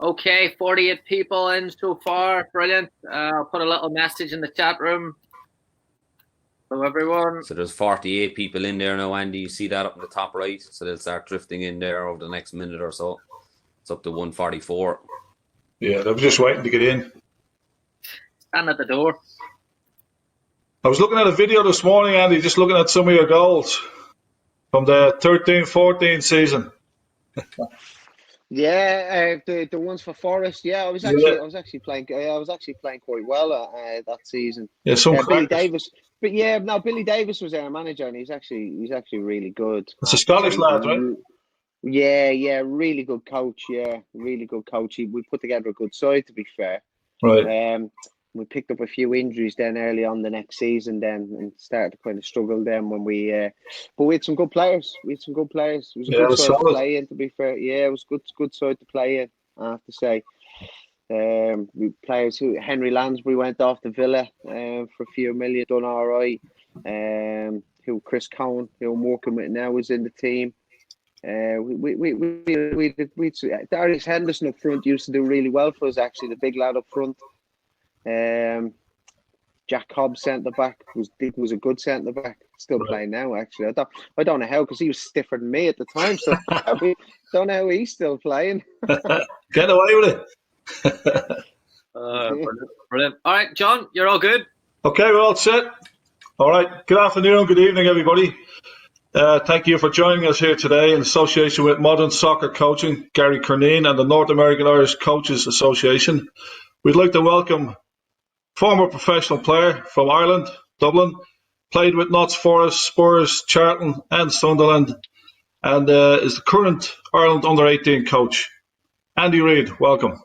Okay, 48 people in so far. Brilliant. I'll put a little message in the chat room. Hello, everyone. So there's 48 people in there now, Andy. You see that up in the top right? So they'll start drifting in there over the next minute or so. It's up to 144. Yeah, I was just waiting to get in. Stand at the door. I was looking at a video this morning, Andy, just looking at some of your goals from the 13-14 season. Yeah, the ones for Forest. Yeah, I was actually playing quite well that season. Yeah, some Billy crackers. Davis. But yeah, no, Billy Davis was our manager, and he's actually really good. It's a Scottish lad, right? Yeah, really good coach. Yeah, really good coach. We put together a good side, to be fair. Right. We picked up a few injuries then early on the next season then and started to kind of struggle then when but we had some good players. It was a good side to play in, to be fair. Yeah, it was good side to play in, I have to say. Players Henry Lansbury went off to Villa for a few million, done all right. Who Chris Cowan, who I'm working with now, was in the team. Darius Henderson up front used to do really well for us, actually, the big lad up front. Jack Cobb centre back was a good centre back. Still playing now, actually. I don't know how, because he was stiffer than me at the time. So I don't know how he's still playing. Get away with it. Brilliant. All right, John, you're all good. Okay, we're all set. All right. Good afternoon, good evening, everybody. Thank you for joining us here today in association with Modern Soccer Coaching, Gary Curneen, and the North American Irish Coaches Association. We'd like to welcome former professional player from Ireland, Dublin, played with Notts Forest, Spurs, Charlton and Sunderland, and is the current Ireland under-18 coach. Andy Reid, welcome.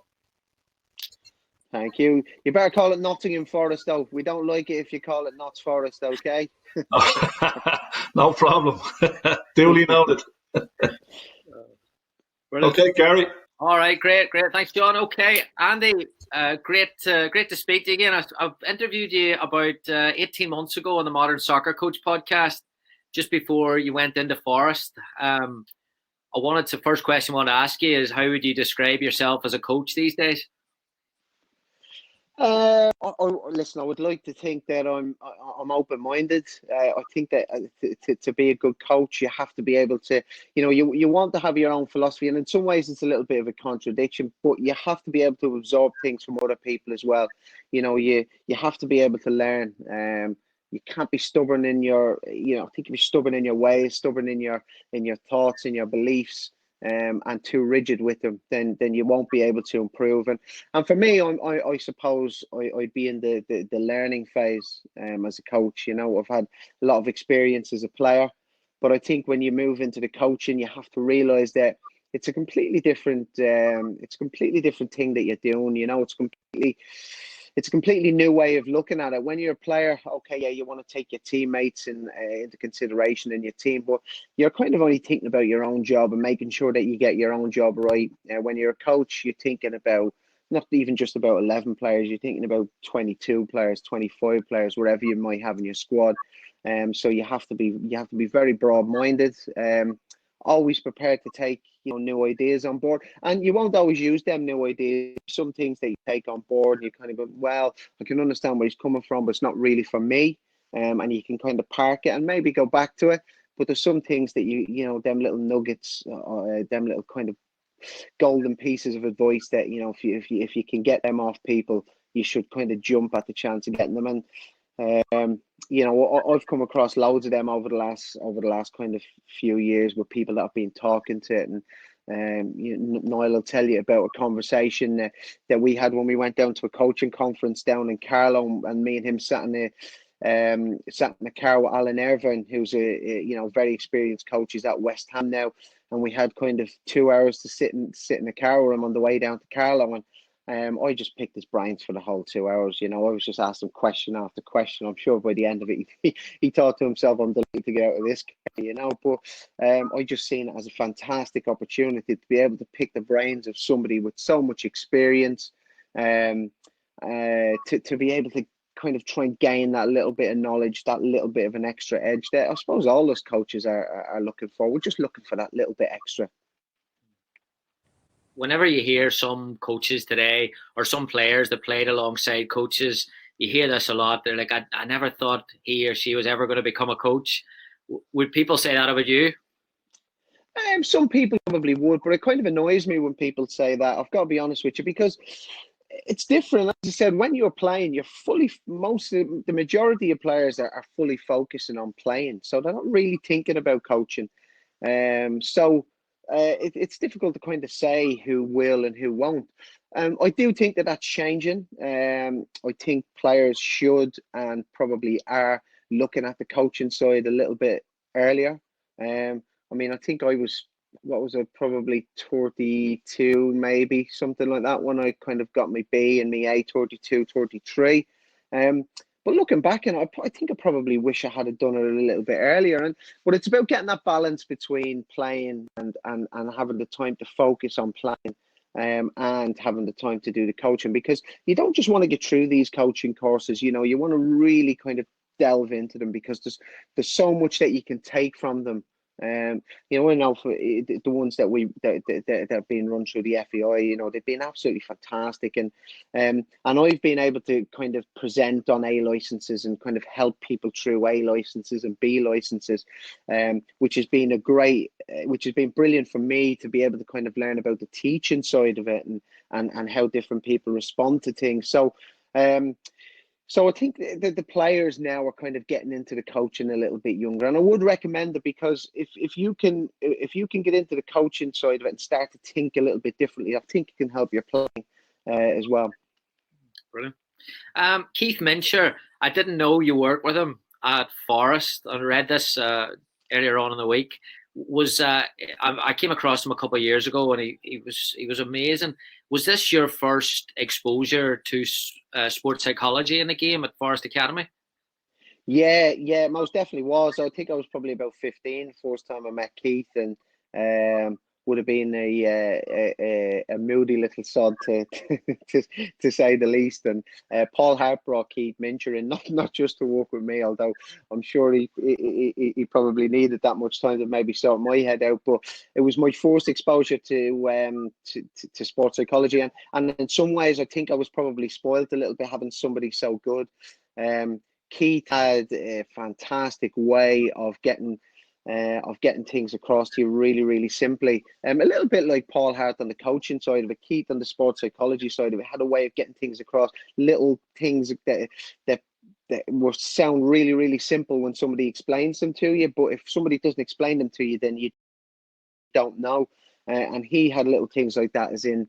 Thank you. You better call it Nottingham Forest, though. We don't like it if you call it Notts Forest, okay? No problem. Duly noted. Okay, Gary. All right, great. Thanks, John. Okay, Andy, great to speak to you again. I've interviewed you about 18 months ago on the Modern Soccer Coach podcast, just before you went into Forest. First question I want to ask you is, how would you describe yourself as a coach these days? Listen, I would like to think that I'm open-minded. I think that to be a good coach, you have to be able to, you want to have your own philosophy, and in some ways it's a little bit of a contradiction, but you have to be able to absorb things from other people as well. You have to be able to learn. You can't be stubborn in your, I think if you're stubborn in your ways, stubborn in your thoughts, in your beliefs, and too rigid with them, then you won't be able to improve. And for me, I suppose I'd be in the learning phase as a coach. I've had a lot of experience as a player, but I think when you move into the coaching, you have to realize that it's a completely different thing that you're doing. It's a completely new way of looking at it. When you're a player, okay, yeah, you want to take your teammates into consideration in your team, but you're kind of only thinking about your own job and making sure that you get your own job right. When you're a coach, you're thinking about not even just about 11 players, you're thinking about 22 players, 25 players, whatever you might have in your squad. So you have to be very broad-minded. Always prepared to take new ideas on board, and you won't always use them new ideas. Some things that you take on board and you kind of go, well, I can understand where he's coming from, but it's not really for me. And you can kind of park it and maybe go back to it. But there's some things that them little nuggets, them little kind of golden pieces of advice that if you can get them off people, you should kind of jump at the chance of getting them. And I've come across loads of them over the last kind of few years with people that I've been talking to it. And Niall will tell you about a conversation that we had when we went down to a coaching conference down in Carlow, and me and him sat in the car with Alan Irvine, who's a very experienced coach. He's at West Ham now, and we had kind of 2 hours to sit in the car with him on the way down to Carlow. And I just picked his brains for the whole 2 hours. I was just asking question after question. I'm sure by the end of it, he thought to himself, I'm delighted to get out of this, But I just seen it as a fantastic opportunity to be able to pick the brains of somebody with so much experience, to be able to kind of try and gain that little bit of knowledge, that little bit of an extra edge that I suppose all us coaches are looking for. We're just looking for that little bit extra. whenever you hear some coaches today or some players that played alongside coaches, you hear this a lot. They're like, I never thought he or she was ever going to become a coach. Would people say that about you? Some people probably would, but it kind of annoys me when people say that. I've got to be honest with you, because it's different. As I said, when you're playing, the majority of players are fully focusing on playing, so they're not really thinking about coaching. It's difficult to kind of say who will and who won't. I do think that that's changing. I think players should and probably are looking at the coaching side a little bit earlier. I mean, I think I was, what was it, probably 32, maybe something like that, when I kind of got my B and my A, 32, 33. But looking back, and I think I probably wish I had done it a little bit earlier. But it's about getting that balance between playing and having the time to focus on playing, and having the time to do the coaching, because you don't just want to get through these coaching courses. You want to really kind of delve into them, because there's so much that you can take from them. I know for the ones that have been run through the FEI, they've been absolutely fantastic, and I've been able to kind of present on A licenses and kind of help people through A licenses and B licenses, which has been brilliant for me to be able to kind of learn about the teaching side of it, and how different people respond to things. So I think that the players now are kind of getting into the coaching a little bit younger, and I would recommend it, because if you can get into the coaching side of it and start to think a little bit differently, I think it can help your playing as well. Brilliant. Keith Mincher, I didn't know you worked with him at Forest. I read this earlier on in the week. I came across him a couple of years ago, and he was amazing. Was this your first exposure to sports psychology in the game at Forest Academy? Yeah, most definitely was. I think I was probably about 15 first time I met Keith, and would have been a moody little sod to say the least. And Paul Hart brought Keith Mincher in, not just to work with me, although I'm sure he probably needed that much time to maybe sort my head out. But it was my first exposure to sports psychology, and in some ways I think I was probably spoiled a little bit having somebody so good. Keith had a fantastic way of getting things across to you really, really simply. A little bit like Paul Hart on the coaching side of it, Keith on the sports psychology side of it, had a way of getting things across, little things that will sound really, really simple when somebody explains them to you. But if somebody doesn't explain them to you, then you don't know. And he had little things like that, as in,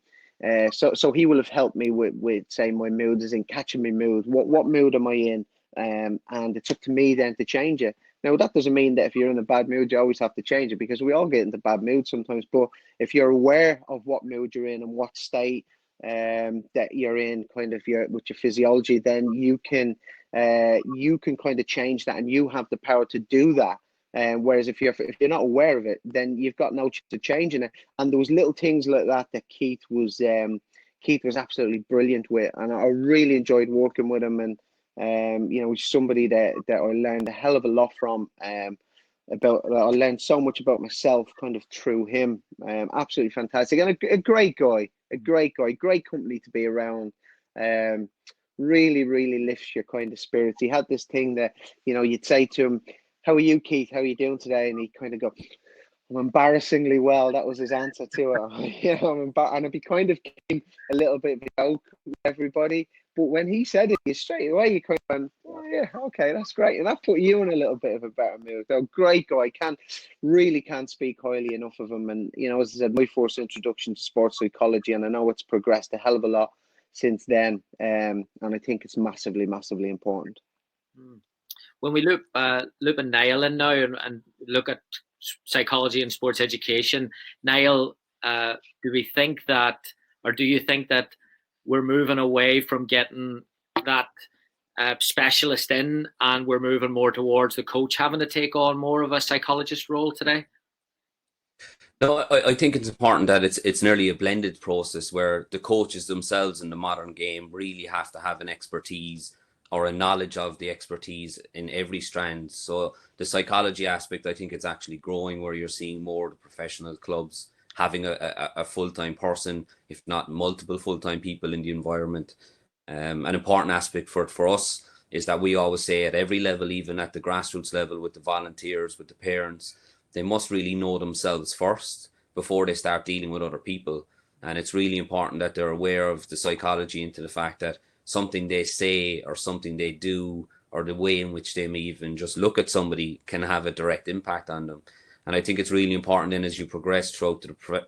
so he will have helped me with say my mood, as in catching my mood. What mood am I in? And it's up to me then to change it. Now, that doesn't mean that if you're in a bad mood, you always have to change it, because we all get into bad moods sometimes. But if you're aware of what mood you're in and what state that you're in, kind of with your physiology, then you can kind of change that, and you have the power to do that. Whereas if you're not aware of it, then you've got no chance of changing it. And there was little things like that Keith was absolutely brilliant with, and I really enjoyed working with him. And somebody that I learned a hell of a lot from. I learned so much about myself kind of through him. Absolutely fantastic, and a great guy, great company to be around. Really, really lifts your kind of spirits. He had this thing that, you'd say to him, "How are you, Keith? How are you doing today?" And he'd kind of go, "I'm embarrassingly well." That was his answer to it. And it be kind of came a little bit of a joke with everybody. But when he said it, straight away you kind of went, "Oh yeah, okay, that's great," and that put you in a little bit of a better mood. So great guy, can't speak highly enough of him. And as I said, my first introduction to sports psychology, and I know it's progressed a hell of a lot since then. And I think it's massively, massively important. When we look at Niall in now and look at psychology and sports education, Niall, do you think that we're moving away from getting that specialist in, and we're moving more towards the coach having to take on more of a psychologist role today? No, I think it's important that it's nearly a blended process, where the coaches themselves in the modern game really have to have an expertise or a knowledge of the expertise in every strand. So the psychology aspect, I think it's actually growing, where you're seeing more of the professional clubs having a full-time person, if not multiple full-time people in the environment. An important aspect for us is that we always say at every level, even at the grassroots level, with the volunteers, with the parents, they must really know themselves first before they start dealing with other people. And it's really important that they're aware of the psychology into the fact that something they say or something they do or the way in which they may even just look at somebody can have a direct impact on them. And I think it's really important then as you progress throughout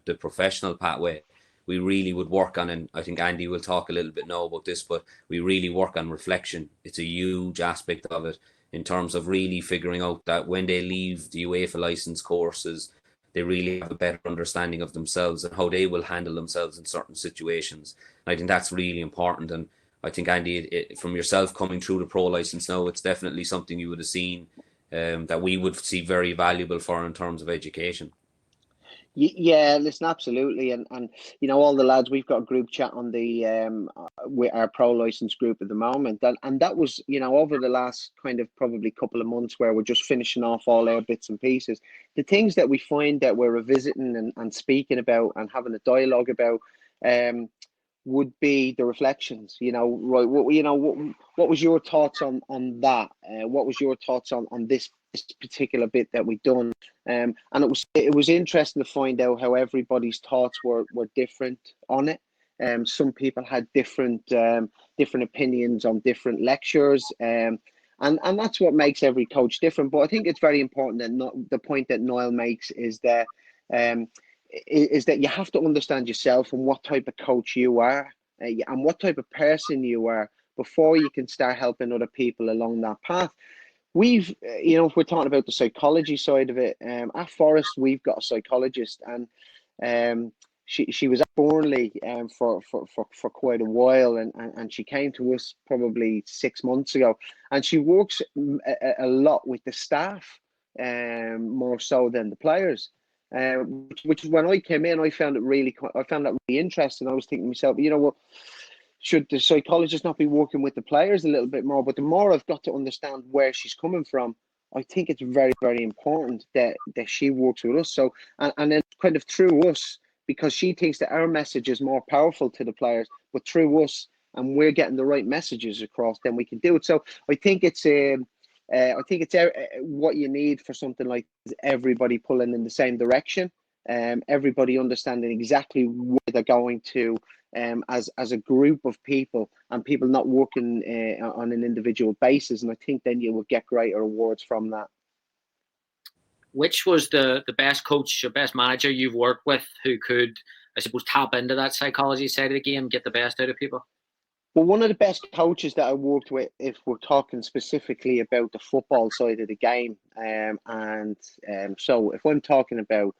the professional pathway, we really would work on, and I think Andy will talk a little bit now about this, but we really work on reflection. It's a huge aspect of it in terms of really figuring out that when they leave the UEFA license courses, they really have a better understanding of themselves and how they will handle themselves in certain situations. And I think that's really important. And I think, Andy, from yourself coming through the pro license now, it's definitely something you would have seen that we would see very valuable for in terms of education. Yeah, listen, absolutely, and all the lads, we've got a group chat on the with our pro license group at the moment, and that was over the last kind of probably couple of months where we're just finishing off all our bits and pieces, the things that we find that we're revisiting and speaking about and having a dialogue about, would be the reflections. Right? What was your thoughts on that? What was your thoughts on this particular bit that we've done? And it was interesting to find out how everybody's thoughts were different on it. Some people had different opinions on different lectures, and that's what makes every coach different. But I think it's very important that the point that Niall makes is that you have to understand yourself and what type of coach you are, and what type of person you are before you can start helping other people along that path. We've, if we're talking about the psychology side of it, at Forest, we've got a psychologist, and she was at Burnley for quite a while, and she came to us probably 6 months ago, and she works a lot with the staff, more so than the players. Which when I came in, I found that really interesting. I was thinking to myself, what, should the psychologist not be working with the players a little bit more? But the more I've got to understand where she's coming from, I think it's very, very important that she works with us. So, and then kind of through us, because she thinks that our message is more powerful to the players, but through us, and we're getting the right messages across, then we can do it. So I think it's what you need for something like this, everybody pulling in the same direction, everybody understanding exactly where they're going to, as a group of people, and people not working on an individual basis. And I think then you will get greater rewards from that. Which was the best coach or best manager you've worked with who could, I suppose, tap into that psychology side of the game, get the best out of people? Well, one of the best coaches that I worked with, if we're talking specifically about the football side of the game, so if I'm talking about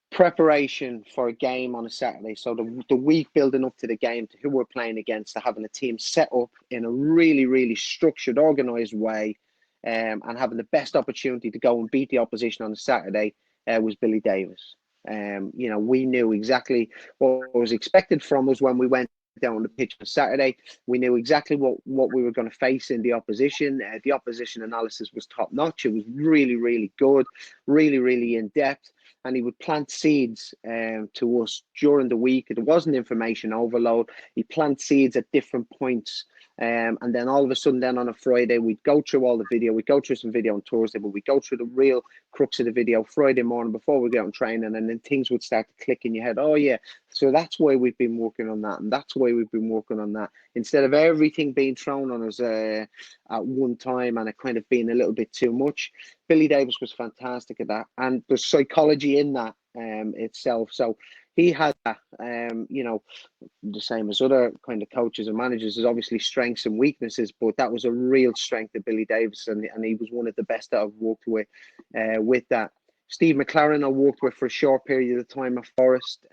preparation for a game on a Saturday, so the week building up to the game, to who we're playing against, to having a team set up in a really, really structured, organised way, and having the best opportunity to go and beat the opposition on a Saturday, was Billy Davis. We knew exactly what was expected from us when we went down on the pitch on Saturday. We knew exactly what we were going to face in the opposition. The opposition analysis was top notch. It was really, really good, really, really in depth. And he would plant seeds to us during the week. It wasn't information overload. He planted seeds at different points. And then all of a sudden, then on a Friday, we'd go through all the video. We'd go through some video on Thursday, but we'd go through the real crux of the video Friday morning before we get on training. And then things would start to click in your head. Oh, yeah. So that's why we've been working on that. And that's why we've been working on that. Instead of everything being thrown on us at one time and it kind of being a little bit too much, Billy Davis was fantastic at that. And there's psychology in that itself. So he had that, the same as other kind of coaches and managers. There's obviously strengths and weaknesses, but that was a real strength of Billy Davis, and he was one of the best that I've worked with that. Steve McLaren I worked with for a short period of time at Forest.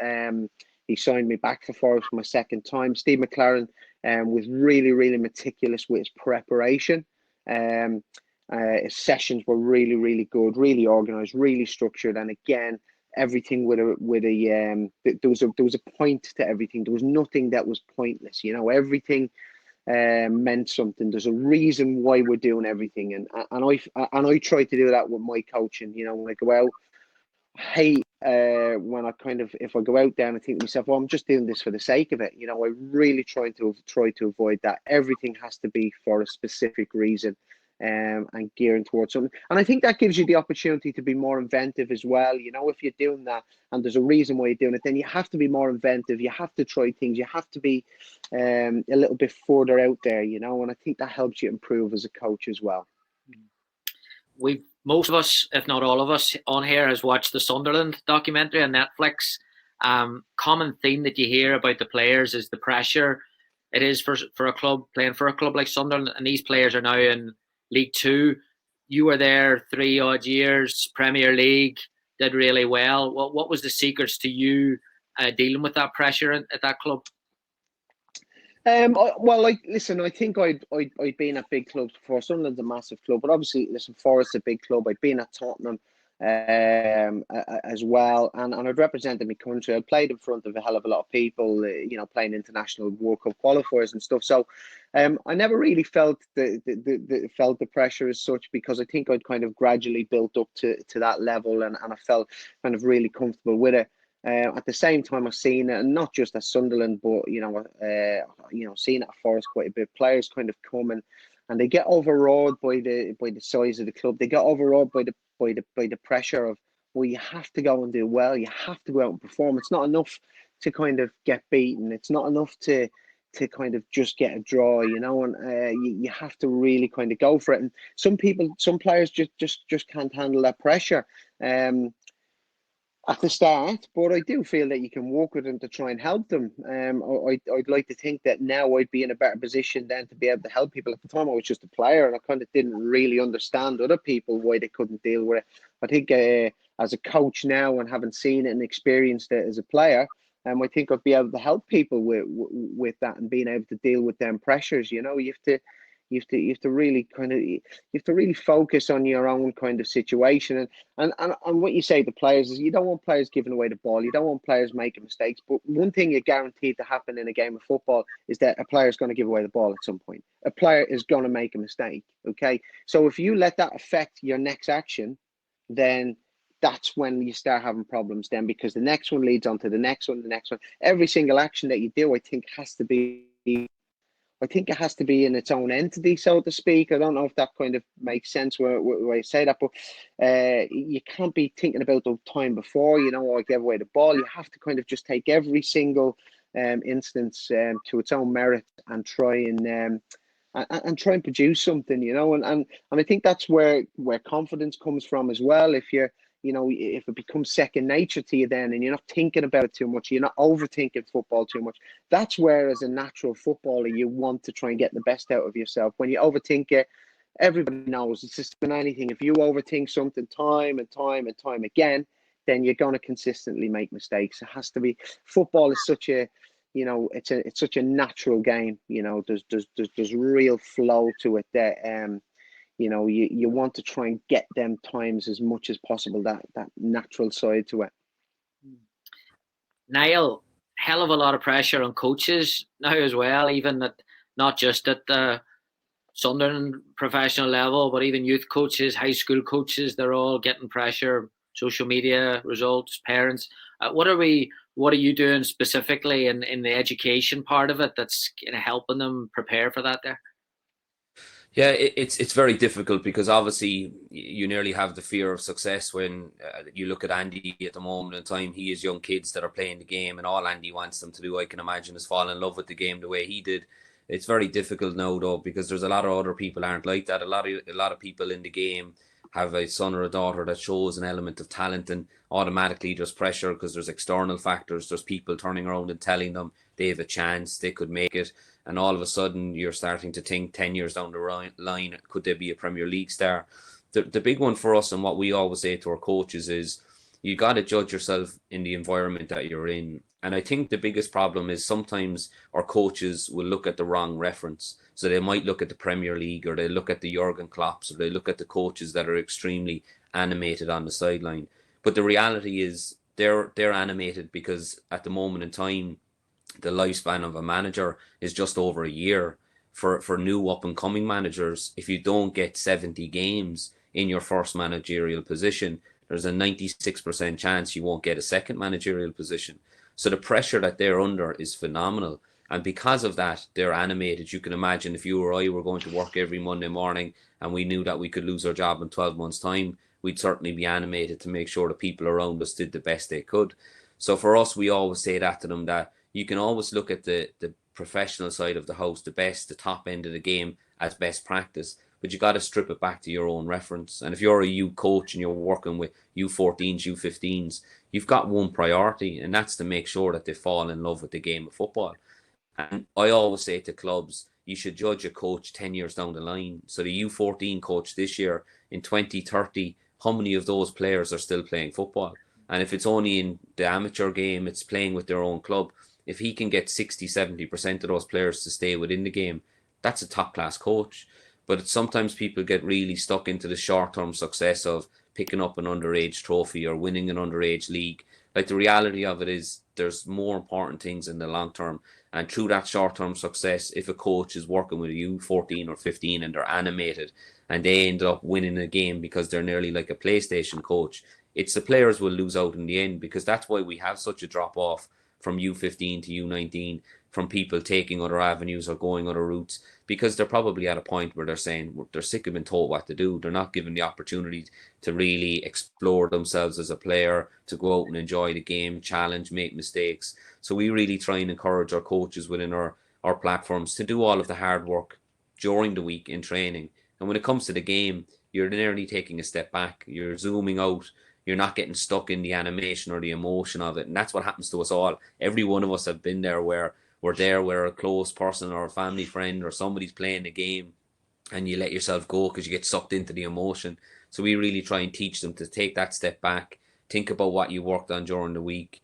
He signed me back for Forest for my second time. Steve McLaren was really, really meticulous with his preparation. His sessions were really, really good, really organised, really structured, and again, everything there was a point to everything. There was nothing that was pointless. Everything meant something. There's a reason why we're doing everything, and I try to do that with my coaching. When I go out, hate when I kind of, if I go out there and I think to myself, well, I'm just doing this for the sake of it. You know, I really try to avoid that. Everything has to be for a specific reason, and gearing towards something. And I think that gives you the opportunity to be more inventive as well. You know, if you're doing that and there's a reason why you're doing it, then you have to be more inventive. You have to try things. You have to be a little bit further out there, you know, and I think that helps you improve as a coach as well. Most of us, if not all of us on here, has watched the Sunderland documentary on Netflix. Common theme that you hear about the players is the pressure it is for a club playing for a club like Sunderland, and these players are now in League Two. You were there 3 odd years, Premier League, did really well. What was the secrets to you dealing with that pressure at that club? Well, like, listen, I think I'd been at big clubs before. Sunderland's a massive club, but obviously, listen, Forest's a big club. I'd been at Tottenham as well, and I'd represented my country. I played in front of a hell of a lot of people, you know, playing international World Cup qualifiers and stuff. So, I never really felt the pressure as such, because I think I'd kind of gradually built up to that level, and I felt kind of really comfortable with it. At the same time, I've seen it, and not just at Sunderland, but seen it at Forest quite a bit. Players kind of come and they get overawed by the size of the club. They get overawed by the pressure of, well, you have to go and do well. You have to go out and perform. It's not enough to kind of get beaten. It's not enough to kind of just get a draw, you know. And you have to really kind of go for it. And some players just can't handle that pressure. At the start, but I do feel that you can work with them to try and help them. I'd like to think that now I'd be in a better position then to be able to help people. At the time, I was just a player, and I kind of didn't really understand other people why they couldn't deal with it. I think as a coach now, and having seen it and experienced it as a player, I think I'd be able to help people with that, and being able to deal with them pressures. You know, you have to really focus on your own kind of situation, and what you say to players is, you don't want players giving away the ball, you don't want players making mistakes. But one thing you're guaranteed to happen in a game of football is that a player is going to give away the ball at some point. A player is going to make a mistake. Okay, so if you let that affect your next action, then that's when you start having problems then, because the next one leads on to the next one, every single action that you do, I think it has to be in its own entity, so to speak. I don't know if that kind of makes sense where I say that, but you can't be thinking about the time before, you know, I gave away the ball. You have to kind of just take every single instance to its own merit, and try and produce something, you know. And I think that's where confidence comes from as well. If it becomes second nature to you then, and you're not thinking about it too much, you're not overthinking football too much, that's where, as a natural footballer, you want to try and get the best out of yourself. When you overthink it, everybody knows, it's just in anything. If you overthink something time and time and time again, then you're going to consistently make mistakes. It has to be. Football is such a, you know, it's such a natural game. You know, there's real flow to it that you know, you want to try and get them times as much as possible, that natural side to it. Niall, hell of a lot of pressure on coaches now as well, even not just at the Sunderland professional level, but even youth coaches, high school coaches, they're all getting pressure, social media, results, parents. What are you doing specifically in the education part of it that's kind of helping them prepare for that there? Yeah, it's very difficult, because obviously you nearly have the fear of success when you look at Andy at the moment in time. He has young kids that are playing the game, and all Andy wants them to do, I can imagine, is fall in love with the game the way he did. It's very difficult now, though, because there's a lot of other people aren't like that. A lot of people in the game have a son or a daughter that shows an element of talent, and automatically there's pressure because there's external factors. There's people turning around and telling them they have a chance, they could make it. And all of a sudden, you're starting to think 10 years down the line, could there be a Premier League star? The big one for us, and what we always say to our coaches, is you got to judge yourself in the environment that you're in. And I think the biggest problem is sometimes our coaches will look at the wrong reference. So they might look at the Premier League, or they look at the Jurgen Klopps, or they look at the coaches that are extremely animated on the sideline. But the reality is they're animated because at the moment in time, the lifespan of a manager is just over a year. For new up and coming managers, if you don't get 70 games in your first managerial position, there's a 96% chance you won't get a second managerial position. So the pressure that they're under is phenomenal. And because of that, they're animated. You can imagine if you or I were going to work every Monday morning and we knew that we could lose our job in 12 months' time, we'd certainly be animated to make sure the people around us did the best they could. So for us, we always say that to them, that you can always look at the professional side of the house, the best, the top end of the game as best practice, but you got to strip it back to your own reference. And if you're a U coach and you're working with U14s, U15s, you've got one priority, and that's to make sure that they fall in love with the game of football. And I always say to clubs, you should judge a coach 10 years down the line. So the U14 coach this year, in 2030, how many of those players are still playing football? And if it's only in the amateur game, it's playing with their own club. If he can get 60, 70% of those players to stay within the game, that's a top-class coach. But sometimes people get really stuck into the short-term success of picking up an underage trophy or winning an underage league. Like, the reality of it is there's more important things in the long term. And through that short-term success, if a coach is working with a U14 or 15 and they're animated and they end up winning a game because they're nearly like a PlayStation coach, it's the players will lose out in the end, because that's why we have such a drop-off from U15 to U19, from people taking other avenues or going other routes, because they're probably at a point where they're saying they're sick of being told what to do. They're not given the opportunity to really explore themselves as a player, to go out and enjoy the game, challenge, make mistakes. So we really try and encourage our coaches within our platforms to do all of the hard work during the week in training. And when it comes to the game, you're nearly taking a step back. You're zooming out. You're not getting stuck in the animation or the emotion of it. And that's what happens to us all. Every one of us have been there, where we're there where a close person or a family friend or somebody's playing the game and you let yourself go because you get sucked into the emotion. So we really try and teach them to take that step back, think about what you worked on during the week,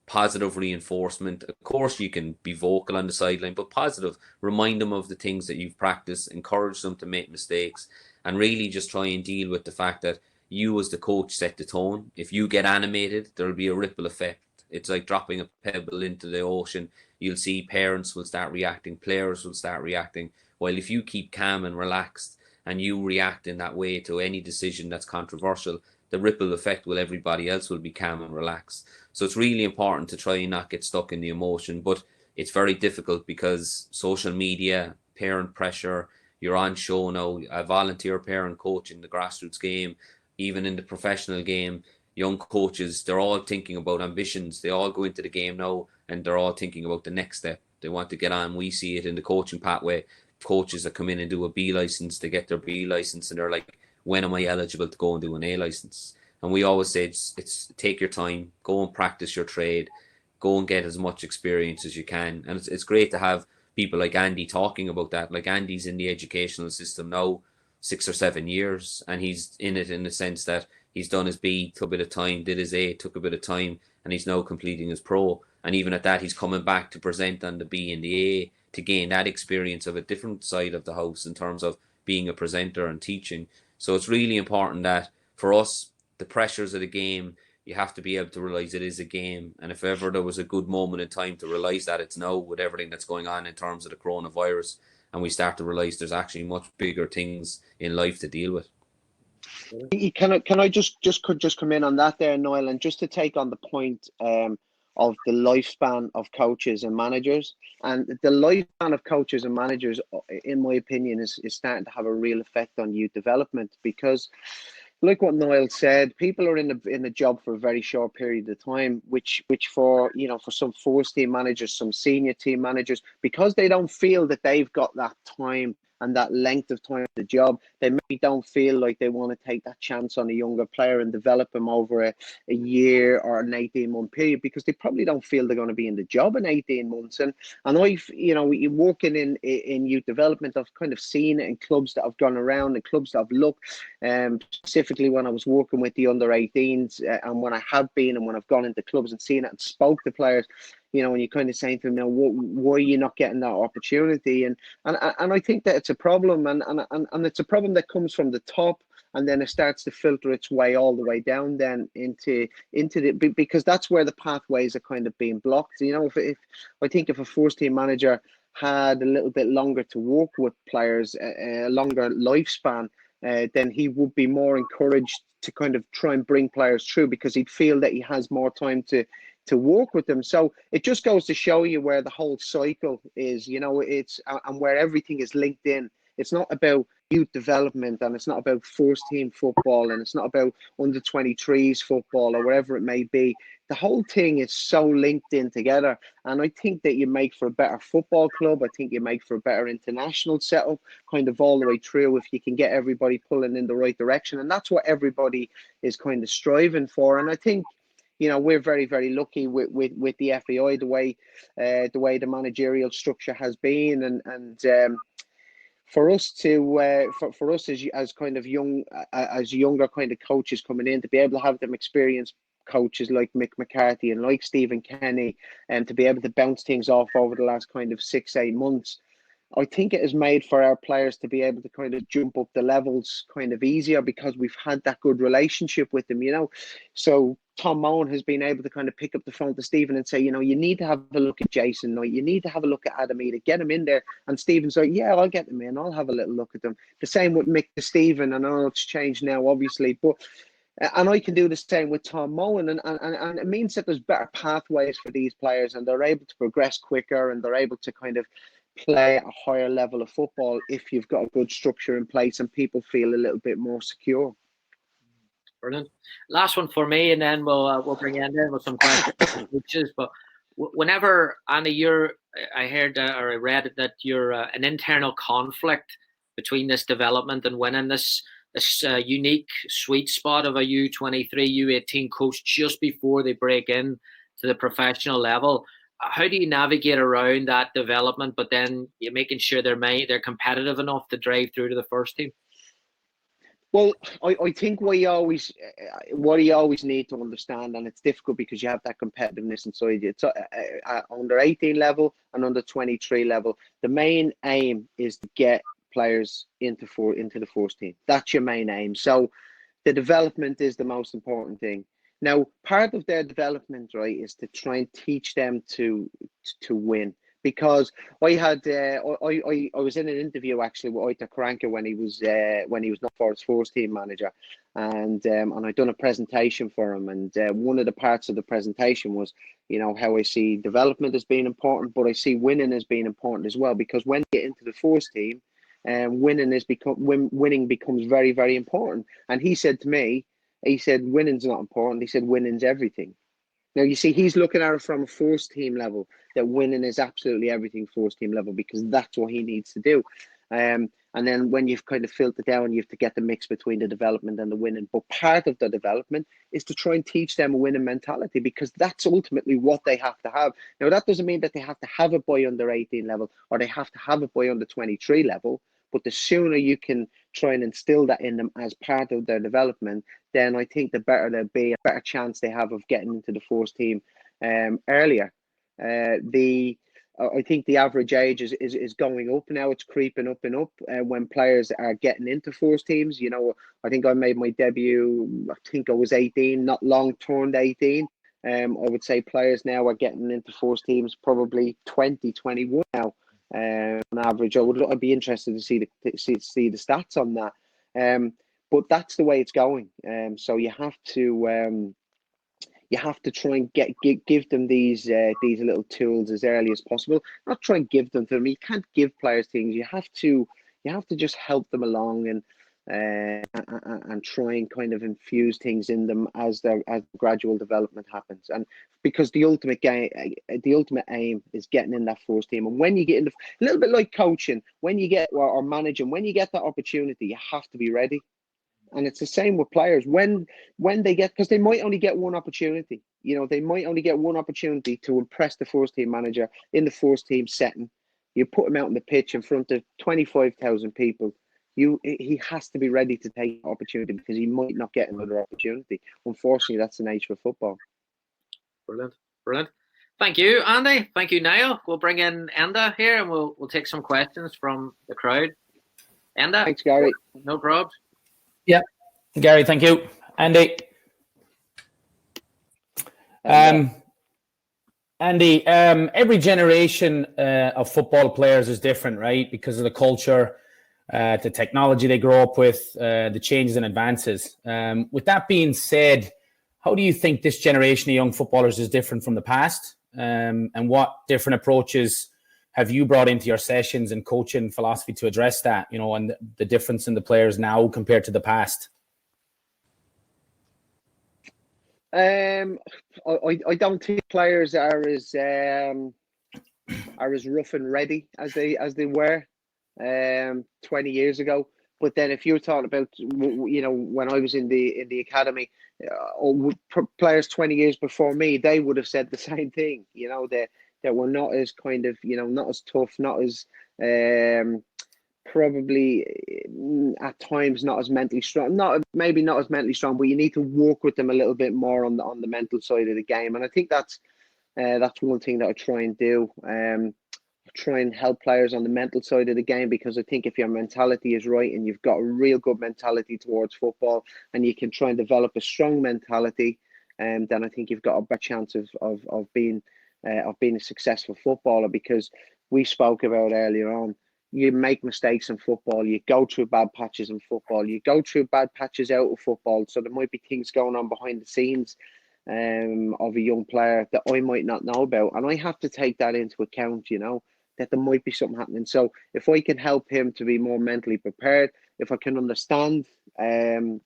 positive reinforcement. Of course, you can be vocal on the sideline, but positive, remind them of the things that you've practiced, encourage them to make mistakes, and really just try and deal with the fact that you as the coach set the tone. If you get animated, there'll be a ripple effect. It's like dropping a pebble into the ocean. You'll see parents will start reacting, players will start reacting. While if you keep calm and relaxed and you react in that way to any decision that's controversial, the ripple effect will, everybody else will be calm and relaxed. So it's really important to try and not get stuck in the emotion. But it's very difficult because social media, parent pressure, you're on show now, a volunteer parent coach in the grassroots game, even in the professional game. Young coaches, they're all thinking about ambitions. They all go into the game now and they're all thinking about the next step. They want to get on. We see it in the coaching pathway. Coaches that come in and do a B license, they get their B license and they're like, when am I eligible to go and do an A license? And we always say it's take your time, go and practice your trade, go and get as much experience as you can. And it's great to have people like Andy talking about that. Like, Andy's in the educational system now 6 or 7 years, and he's in it in the sense that he's done his B, took a bit of time, did his A, took a bit of time, and he's now completing his pro. And even at that, he's coming back to present on the B and the A to gain that experience of a different side of the house in terms of being a presenter and teaching. So it's really important that for us, the pressures of the game, you have to be able to realize it is a game. And if ever there was a good moment in time to realize that, it's now, with everything that's going on in terms of the coronavirus. And we start to realize there's actually much bigger things in life to deal with. Can I just come in on that there, Noel, and just to take on the point of the lifespan of coaches and managers. And the lifespan of coaches and managers, in my opinion, is starting to have a real effect on youth development, because like what Noel said, people are in the job for a very short period of time, which for for some first team managers, some senior team managers, because they don't feel that they've got that time and that length of time in the job, they maybe don't feel like they want to take that chance on a younger player and develop them over a year or an 18-month period, because they probably don't feel they're going to be in the job in 18 months. And I've, working in youth development, I've kind of seen it in clubs that I've gone around and clubs that I've looked, specifically when I was working with the under 18s, and when I have been and when I've gone into clubs and seen it and spoke to players, and you're kind of saying to them, now, why are you not getting that opportunity? And I think that it's a problem, and it's a problem that comes from the top, and then it starts to filter its way all the way down then into the, because that's where the pathways are kind of being blocked. If I think if a first team manager had a little bit longer to work with players, a longer lifespan, then he would be more encouraged to kind of try and bring players through, because he'd feel that he has more time to work with them. So it just goes to show you where the whole cycle is, it's and where everything is linked in. It's not about youth development, and it's not about first team football, and it's not about under 23s football or whatever it may be. The whole thing is so linked in together. And I think that you make for a better football club. I think you make for a better international setup, kind of all the way through, if you can get everybody pulling in the right direction. And that's what everybody is kind of striving for. And I think, we're very, very lucky with the FAI, the way the managerial structure has been, and for us to for us as kind of younger kind of coaches coming in, to be able to have them experienced coaches like Mick McCarthy and like Stephen Kenny, and to be able to bounce things off over the last kind of 6-8 months, I think it has made for our players to be able to kind of jump up the levels kind of easier, because we've had that good relationship with them, So Tom Mohan has been able to kind of pick up the phone to Stephen and say, you need to have a look at Jason Knight, you need to have a look at Adam Eda, get him in there. And Stephen's like, yeah, I'll get them in, I'll have a little look at them. The same with Mick to Stephen, and I know it's changed now, obviously, and I can do the same with Tom Mohan, and it means that there's better pathways for these players, and they're able to progress quicker, and they're able to kind of play at a higher level of football if you've got a good structure in place and people feel a little bit more secure. Brilliant. Last one for me, and then we'll bring Andy in with some questions. But whenever, Andy, I heard or I read that you're an internal conflict between this development and winning, this unique sweet spot of a U23, U18 coach just before they break in to the professional level. How do you navigate around that development, but then you're making sure they're competitive enough to drive through to the first team? Well, I think what you always need to understand, and it's difficult because you have that competitiveness inside you. It's under 18 level and under 23 level. The main aim is to get players into the first team. That's your main aim. So the development is the most important thing. Now, part of their development, right, is to try and teach them to win. Because I was in an interview actually with Oita Karanka when he was not for his first team manager, and I'd done a presentation for him, and one of the parts of the presentation was, how I see development as being important, but I see winning as being important as well, because when you get into the first team, winning becomes very, very important. And he said to me, winning's not important. He said winning's everything. Now, you see, he's looking at it from a first team level, that winning is absolutely everything first team level, because that's what he needs to do. And then when you've kind of filtered down, you have to get the mix between the development and the winning. But part of the development is to try and teach them a winning mentality, because that's ultimately what they have to have. Now, that doesn't mean that they have to have it by under 18 level, or they have to have it by under 23 level. But the sooner you can try and instill that in them as part of their development, then I think the better they'll be, a better chance they have of getting into the first team earlier. I think the average age is going up now. It's creeping up and up when players are getting into first teams. I think I made my debut, I think I was 18, not long turned 18. I would say players now are getting into first teams probably 20, 21 now. On average, I'd be interested to see the stats on that. But that's the way it's going. So you have to try and give them these little tools as early as possible. Not try and give them to them. You can't give players things. You have to just help them along and try and kind of infuse things in them as gradual development happens. And because the ultimate aim is getting in that first team. And when you get in, a little bit like coaching, when you get or managing, when you get that opportunity, you have to be ready. And it's the same with players when they get, because they might only get one opportunity. They might only get one opportunity to impress the first team manager in the first team setting. You put him out on the pitch in front of 25,000 people. He has to be ready to take the opportunity, because he might not get another opportunity. Unfortunately, that's the nature of football. Brilliant. Thank you, Andy. Thank you, Niall. We'll bring in Enda here, and we'll take some questions from the crowd. Enda. Thanks, Gary. No problems. Yeah, Gary, thank you. Andy. Andy, every generation of football players is different, right? Because of the culture. the technology they grow up with, the changes and advances. With that being said, how do you think this generation of young footballers is different from the past? And what different approaches have you brought into your sessions and coaching philosophy to address that, and the difference in the players now compared to the past? I don't think players are as rough and ready as they were 20 years ago. But then, if you're talking about, when I was in the academy, players 20 years before me, they would have said the same thing. That we're not as kind of, not as tough, not as probably at times not as mentally strong. Maybe not as mentally strong, but you need to work with them a little bit more on the mental side of the game. And I think that's one thing that I try and do. Try and help players on the mental side of the game, because I think if your mentality is right and you've got a real good mentality towards football, and you can try and develop a strong mentality, then I think you've got a better chance of being a successful footballer. Because we spoke about earlier on, you make mistakes in football, you go through bad patches in football, you go through bad patches out of football. So there might be things going on behind the scenes of a young player that I might not know about, and I have to take that into account. That there might be something happening. So if I can help him to be more mentally prepared, if I can understand, I'm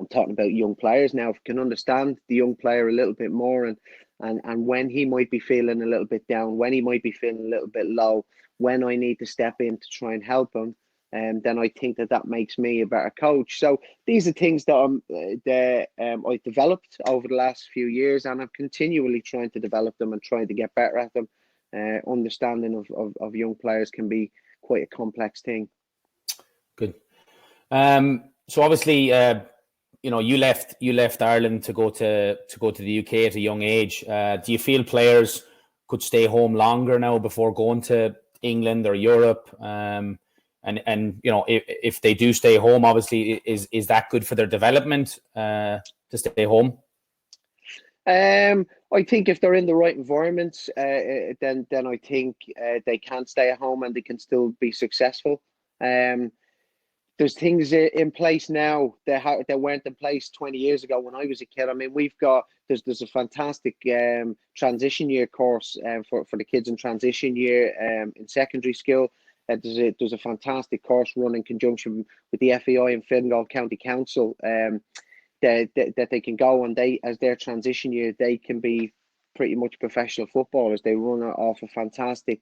talking about young players now, if I can understand the young player a little bit more, and when he might be feeling a little bit down, when he might be feeling a little bit low, when I need to step in to try and help him, then I think that makes me a better coach. So these are things that I've developed over the last few years, and I'm continually trying to develop them and trying to get better at them. Understanding of young players can be quite a complex thing. Good. So obviously, you left Ireland to go to the UK at a young age. Do you feel players could stay home longer now before going to England or Europe? And if they do stay home, obviously, is that good for their development to stay home? I think if they're in the right environments, then I think they can stay at home and they can still be successful. There's things in place now that weren't in place 20 years ago when I was a kid. I mean, there's a fantastic transition year course for the kids in transition year in secondary school. There's a fantastic course run in conjunction with the FAI and Fingal County Council. That they can go, and as their transition year, they can be pretty much professional footballers. They run off a fantastic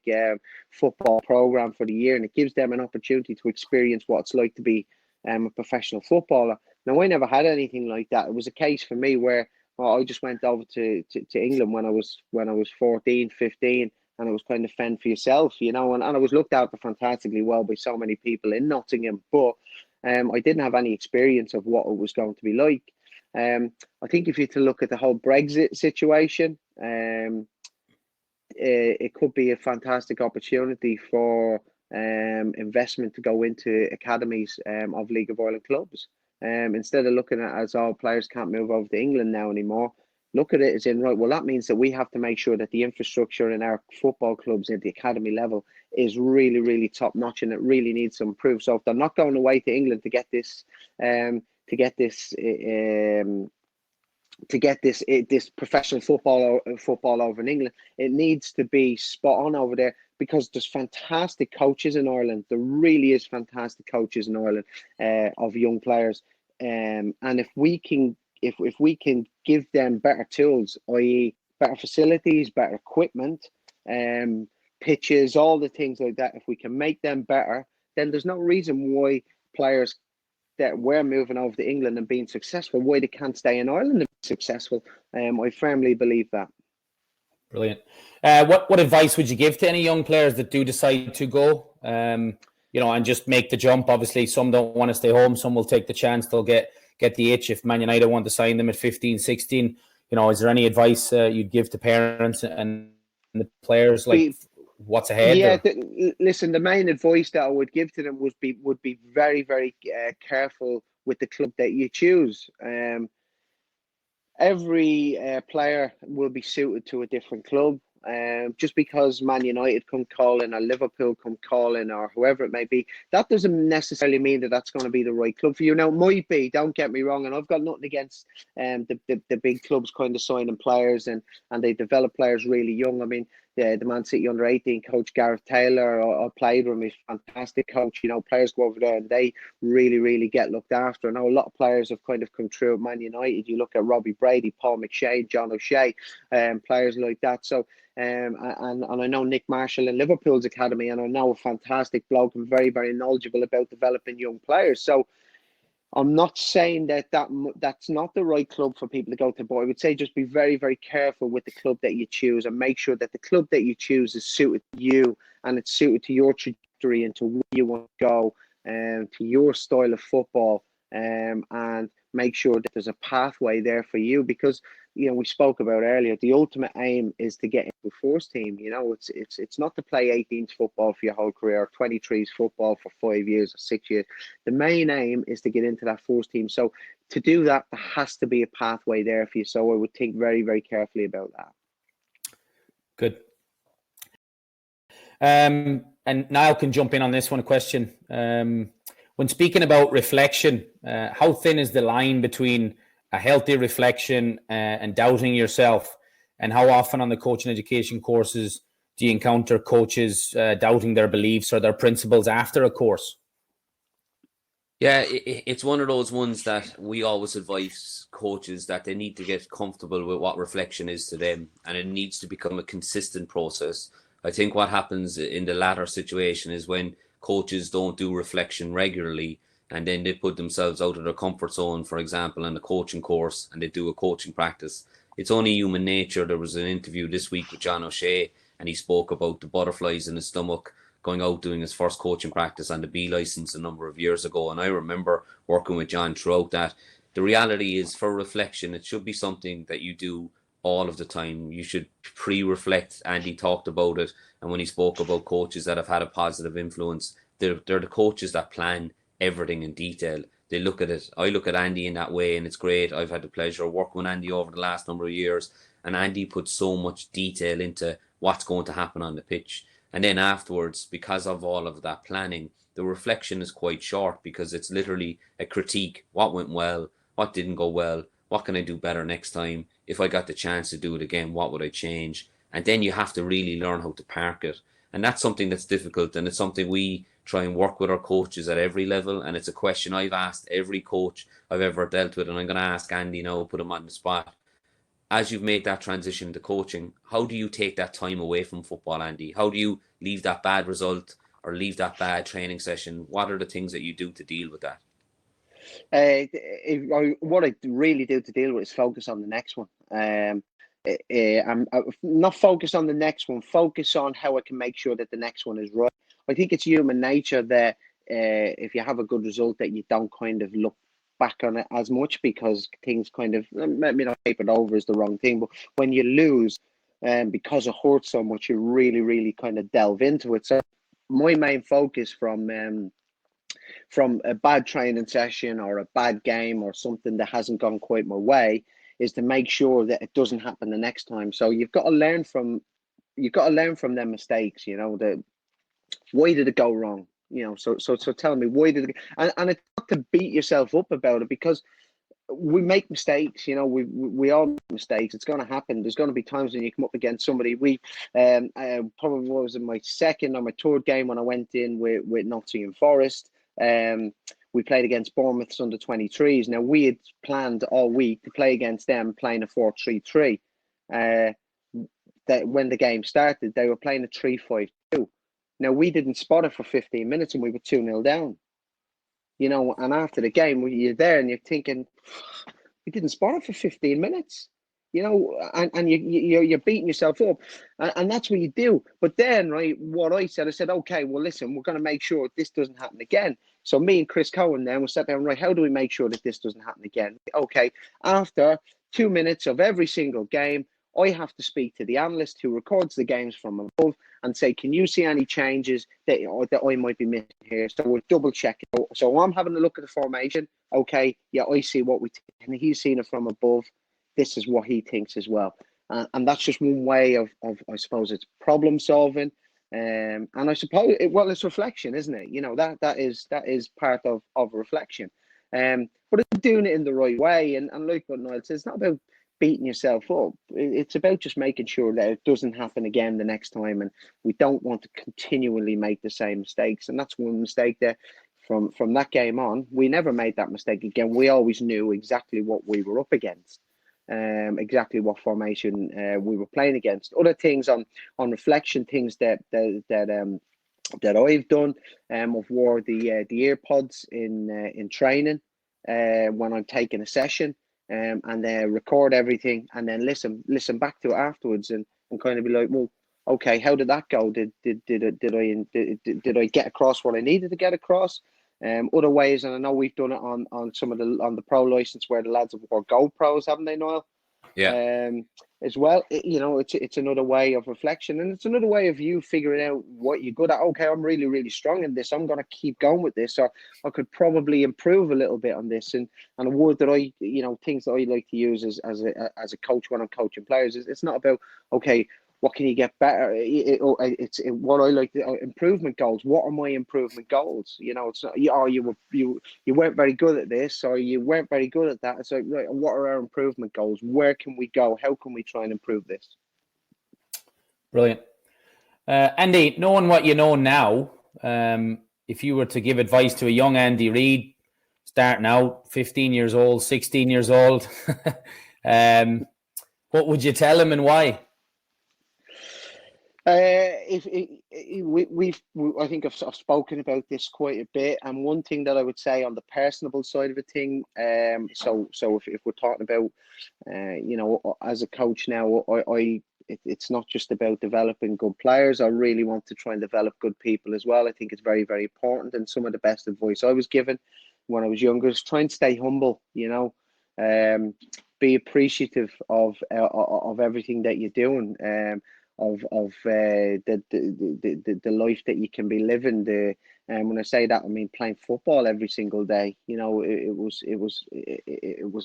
football program for the year, and it gives them an opportunity to experience what it's like to be a professional footballer. Now, I never had anything like that. It was a case for me where I just went over to England when I was 14, 15, and it was kind of fend for yourself, and I was looked after fantastically well by so many people in Nottingham, but I didn't have any experience of what it was going to be like. I think if you to look at the whole Brexit situation, it could be a fantastic opportunity for investment to go into academies of League of Ireland clubs. Instead of looking at it as all players can't move over to England now anymore, look at it as in, right, well, that means that we have to make sure that the infrastructure in our football clubs at the academy level is really, really top notch, and it really needs to improve. So if they're not going away to England to get this this professional football over in England, it needs to be spot on over there, because there's fantastic coaches in Ireland. There really is fantastic coaches in Ireland of young players, and if we can give them better tools, i.e. better facilities, better equipment, pitches, all the things like that, if we can make them better, then there's no reason why players that were moving over to England and being successful, why they can't stay in Ireland and be successful. I firmly believe that. Brilliant. What advice would you give to any young players that do decide to go, and just make the jump? Obviously, some don't want to stay home. Some will take the chance. They'll get the itch if Man United want to sign them at 15, 16. Is there any advice you'd give to parents and the players, like what's ahead? Yeah, listen, the main advice that I would give to them would be very, very careful with the club that you choose. Every player will be suited to a different club. Just because Man United come calling or Liverpool come calling or whoever it may be, that doesn't necessarily mean that that's going to be the right club for you. Now, it might be, don't get me wrong, and I've got nothing against the big clubs kind of signing players and they develop players really young. I mean, the Man City under-18 coach Gareth Taylor, I played with him. He's a fantastic coach. You know, players go over there and they really, really get looked after. I know a lot of players have kind of come through at Man United. You look at Robbie Brady, Paul McShane, John O'Shea, players like that. So, and I know Nick Marshall in Liverpool's academy, and I know a fantastic bloke and very, very knowledgeable about developing young players. So, I'm not saying that's not the right club for people to go to, but I would say just be very, very careful with the club that you choose and make sure that the club that you choose is suited to you and it's suited to your trajectory and to where you want to go and to your style of football, and make sure that there's a pathway there for you, because you know we spoke about earlier, the ultimate aim is to get into the first team. You know, it's not to play 18s football for your whole career or 23s football for 5 years or 6 years. The main aim is to get into that first team. So to do that, there has to be a pathway there for you. So I would think very, very carefully about that. Good. And Niall can jump in on this one question. When speaking about reflection, how thin is the line between a healthy reflection and doubting yourself? And how often on the coaching education courses do you encounter coaches doubting their beliefs or their principles after a course? Yeah, it's one of those ones that we always advise coaches that they need to get comfortable with what reflection is to them, and it needs to become a consistent process. I think what happens in the latter situation is when coaches don't do reflection regularly and then they put themselves out of their comfort zone, for example, in a coaching course, and they do a coaching practice. It's only human nature. There was an interview this week with John O'Shea, and he spoke about the butterflies in his stomach going out doing his first coaching practice on the B license a number of years ago. And I remember working with John throughout that. The reality is, for reflection, it should be something that you do all of the time. You should pre-reflect. Andy talked about it, and when he spoke about coaches that have had a positive influence, they're the coaches that plan everything in detail. They look at it. I look at Andy in that way, and it's great. I've had the pleasure of working with Andy over the last number of years, and Andy puts so much detail into what's going to happen on the pitch. And then afterwards, because of all of that planning, the reflection is quite short, because it's literally a critique. What went well? What didn't go well? What can I do better next time? If I got the chance to do it again, what would I change? And then you have to really learn how to park it. And that's something that's difficult, and it's something we try and work with our coaches at every level. And it's a question I've asked every coach I've ever dealt with, and I'm going to ask Andy now, put him on the spot. As you've made that transition to coaching, how do you take that time away from football, Andy? How do you leave that bad result or leave that bad training session? What are the things that you do to deal with that? What I really do to deal with is focus on the next one. I'm not focused on the next one, focus on how I can make sure that the next one is right. I think it's human nature that if you have a good result, that you don't kind of look back on it as much, because things kind of, maybe not paper over is the wrong thing, but when you lose, because it hurts so much, you really, really kind of delve into it. So my main focus from a bad training session or a bad game or something that hasn't gone quite my way is to make sure that it doesn't happen the next time. So you've got to learn from them mistakes. You know, why did it go wrong? You know, so tell me, why did it? And it's not to beat yourself up about it, because we make mistakes. You know, we all make mistakes. It's going to happen. There's going to be times when you come up against somebody. We probably was in my second or my third game when I went in with Nottingham Forest. We played against Bournemouth's under 23s. Now, we had planned all week to play against them, playing a 4-3-3. That when the game started, they were playing a 3-5-2. Now, we didn't spot it for 15 minutes and we were 2-0 down. You know, and after the game, you're there and you're thinking, we didn't spot it for 15 minutes. You know, and you're beating yourself up. And that's what you do. But then, right, what I said, okay, well, listen, we're going to make sure this doesn't happen again. So me and Chris Cohen then, we sat down, right, how do we make sure that this doesn't happen again? Okay, after 2 minutes of every single game, I have to speak to the analyst who records the games from above and say, can you see any changes that I might be missing here? So we'll double check it. So I'm having a look at the formation. Okay, yeah, I see what we think. And he's seen it from above. This is what he thinks as well. and that's just one way of I suppose it's problem solving. And I suppose it's reflection, isn't it? That is part of reflection. But it's doing it in the right way. And like what Niall says, it's not about beating yourself up. It's about just making sure that it doesn't happen again the next time. And we don't want to continually make the same mistakes. And that's one mistake that from that game on, we never made that mistake again. We always knew exactly what we were up against. Exactly what formation we were playing against. Other things on reflection, things that I've done. I've wore the earpods in training when I'm taking a session, and record everything, and then listen back to it afterwards, and kind of be like, well, okay, how did that go? Did I get across what I needed to get across? Other ways, and I know we've done it on some of the pro license where the lads have wore GoPros, haven't they, Noel? Yeah. As well, it's another way of reflection, and it's another way of you figuring out what you're good at. Okay, I'm really, really strong in this. I'm going to keep going with this, or I could probably improve a little bit on this. And a word that things that I like to use as a coach when I'm coaching players is it's not about, okay, what can you get better? It's what I like. Improvement goals. What are my improvement goals? It's not. You weren't very good at this, or you weren't very good at that. It's like, right, what are our improvement goals? Where can we go? How can we try and improve this? Brilliant, Andy. Knowing what you know now, if you were to give advice to a young Andy Reid, starting out, 15 years old, 16 years old, what would you tell him and why? I think I've spoken about this quite a bit, and one thing that I would say on the personable side of a thing, so if we're talking about, as a coach now, it's not just about developing good players. I really want to try and develop good people as well. I think it's very, very important, and some of the best advice I was given when I was younger is try and stay humble. Be appreciative of everything that you're doing. Of the life that you can be living. When I say that, I mean playing football every single day. It was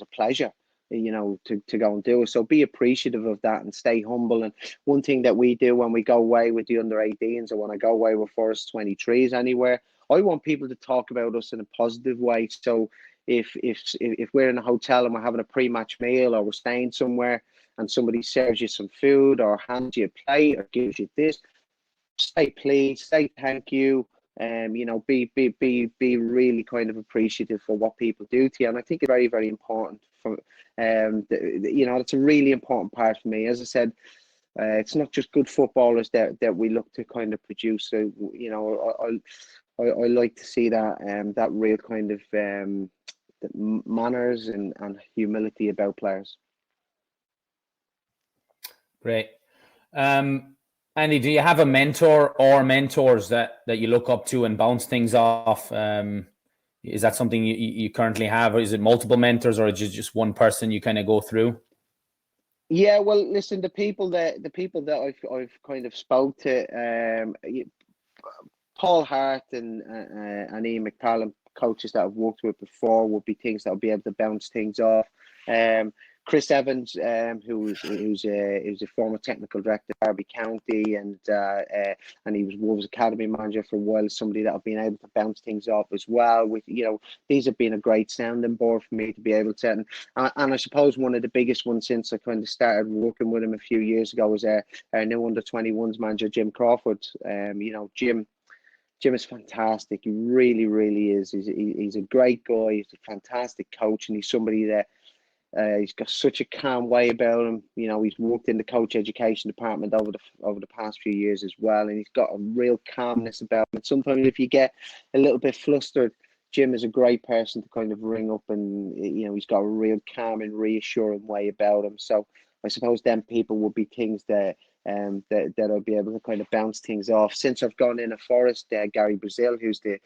a pleasure, to go and do it. So be appreciative of that and stay humble. And one thing that we do when we go away with the under 18s, or when I go away with Forest 23s anywhere, I want people to talk about us in a positive way. So if we're in a hotel and we're having a pre-match meal, or we're staying somewhere and somebody serves you some food or hands you a plate or gives you this, say please, say thank you, be really kind of appreciative for what people do to you. And I think it's very, very important it's a really important part for me. As I said, it's not just good footballers that we look to kind of produce. So, I like to see that real kind of manners and humility about players. Great. Andy, do you have a mentor or mentors that you look up to and bounce things off? Is that something you currently have, or is it multiple mentors, or is it just one person you kind of go through? Yeah, well, listen, the people that I've kind of spoke to, Paul Hart and Ian McParland, coaches that I've worked with before, would be things that will be able to bounce things off. Chris Evans, who's a former technical director of Derby County, and he was Wolves Academy manager for a while. Somebody that I've been able to bounce things off as well. With these have been a great sounding board for me to be able to. And I suppose one of the biggest ones since I kind of started working with him a few years ago was our new under 21s manager, Jim Crawford. Jim is fantastic. He really, really is. He's a great guy. He's a fantastic coach, and he's somebody that. He's got such a calm way about him. He's worked in the coach education department over the past few years as well, and he's got a real calmness about him. And sometimes if you get a little bit flustered, Jim is a great person to kind of ring up, and he's got a real calm and reassuring way about him. So I suppose then people would be things that I'll be able to kind of bounce things off. Since I've gone in at Forest, Gary Brazil, who's the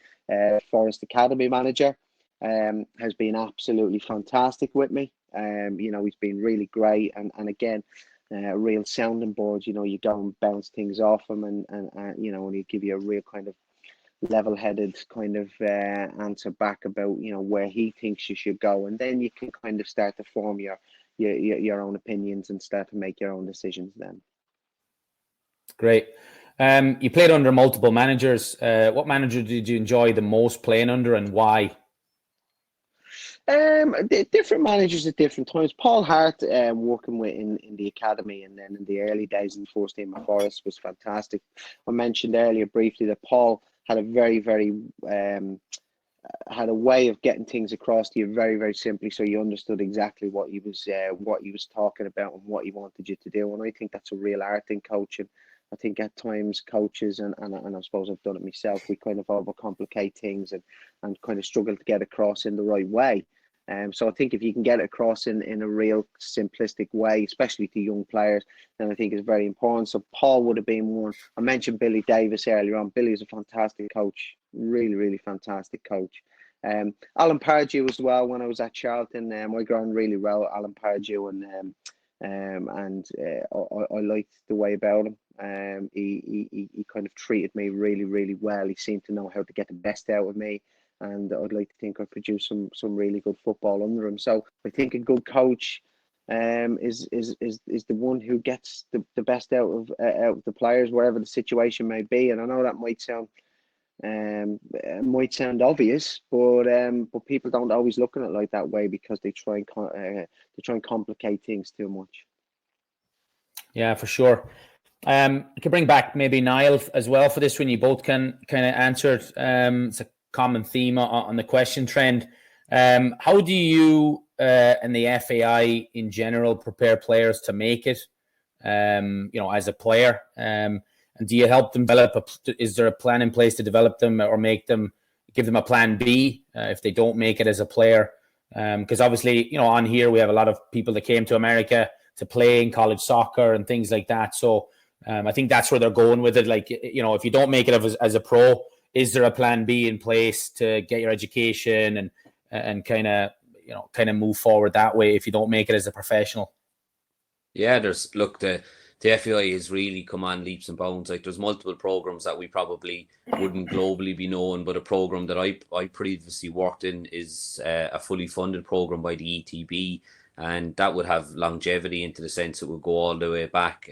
Forest Academy manager, has been absolutely fantastic with me. He's been really great, and again, a real sounding board. You go and bounce things off him, and he'll give you a real kind of level-headed kind of answer back about where he thinks you should go, and then you can kind of start to form your your own opinions and start to make your own decisions then. Great. You played under multiple managers. What manager did you enjoy the most playing under, and why? Different managers at different times. Paul Hart, working with in the academy, and then in the early days in the first team of Forest was fantastic. I mentioned earlier briefly that Paul had a very had a way of getting things across to you very, very simply, so you understood exactly what he was talking about and what he wanted you to do. And I think that's a real art in coaching. I think at times coaches, and I suppose I've done it myself, we kind of overcomplicate things and kind of struggle to get across in the right way. So I think if you can get it across in a real simplistic way, especially to young players, then I think it's very important. So Paul would have been one. I mentioned Billy Davis earlier on. Billy is a fantastic coach, really, really fantastic coach. Alan Pardew as well. When I was at Charlton, I got on really well with Alan Pardew, and I liked the way about him. He kind of treated me really, really well. He seemed to know how to get the best out of me, and I'd like to think I produced some really good football under him. So I think a good coach is the one who gets the best out of the players, wherever the situation may be. And I know that might sound obvious, but people don't always look at it like that way, because they try and complicate things too much. Yeah, for sure. I could bring back maybe Niall as well for this one. You both can kind of answer it. It's a common theme on the question trend. How do you and the FAI in general prepare players to make it? As a player, and do you help them develop? Is there a plan in place to develop them, or give them a plan B if they don't make it as a player? Because obviously, on here we have a lot of people that came to America to play in college soccer and things like that. So I think that's where they're going with it. Like, if you don't make it as a pro, is there a plan B in place to get your education and kind of move forward that way if you don't make it as a professional? Yeah, the FAI has really come on leaps and bounds. Like, there's multiple programs that we probably wouldn't globally be known, but a program that I previously worked in is a fully funded program by the ETB, and that would have longevity into the sense it would go all the way back.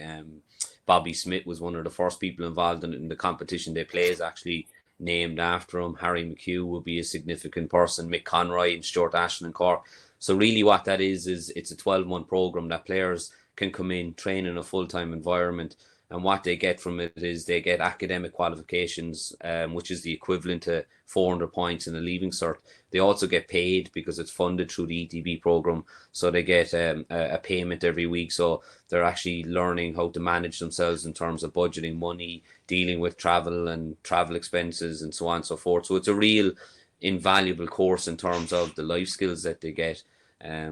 Bobby Smith was one of the first people involved in the competition. They play is actually named after him. Harry McHugh would be a significant person. Mick Conroy and Stuart Ashton in Cork. So really what that is it's a 12-month program that players can come in, train in a full-time environment, and what they get from it is they get academic qualifications, which is the equivalent to 400 points in a leaving cert. They also get paid because it's funded through the ETB program, so they get a payment every week. So they're actually learning how to manage themselves in terms of budgeting money, dealing with travel and travel expenses, and so on and so forth. So it's a real invaluable course in terms of the life skills that they get.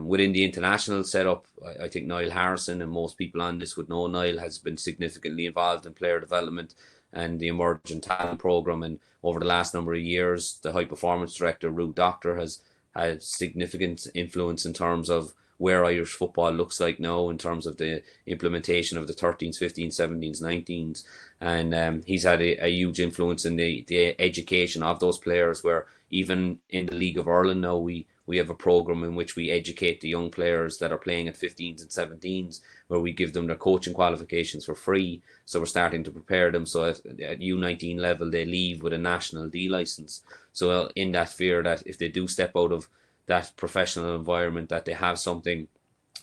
Within the international setup, I think Niall Harrison, and most people on this would know Niall, has been significantly involved in player development and the emerging talent program. And over the last number of years, the high performance director, Ruth Doctor, has had significant influence in terms of where Irish football looks like now, in terms of the implementation of the 13s, 15s, 17s, 19s. And he's had a huge influence in the education of those players, where even in the League of Ireland now, we have a program in which we educate the young players that are playing at 15s and 17s, where we give them their coaching qualifications for free. So we're starting to prepare them. So at U19 level, they leave with a national D license. So in that fear that if they do step out of that professional environment, that they have something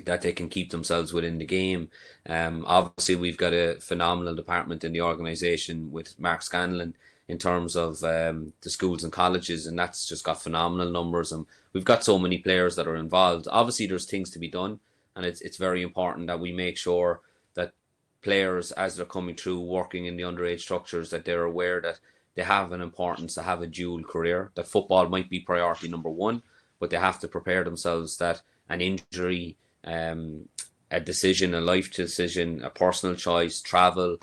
that they can keep themselves within the game. Obviously, we've got a phenomenal department in the organisation with Mark Scanlon in terms of the schools and colleges, and that's just got phenomenal numbers. And we've got so many players that are involved. Obviously, there's things to be done, and it's very important that we make sure that players, as they're coming through working in the underage structures, that they're aware that they have an importance to have a dual career, that football might be priority number one, but they have to prepare themselves that an injury, a decision, a life decision, a personal choice, travel,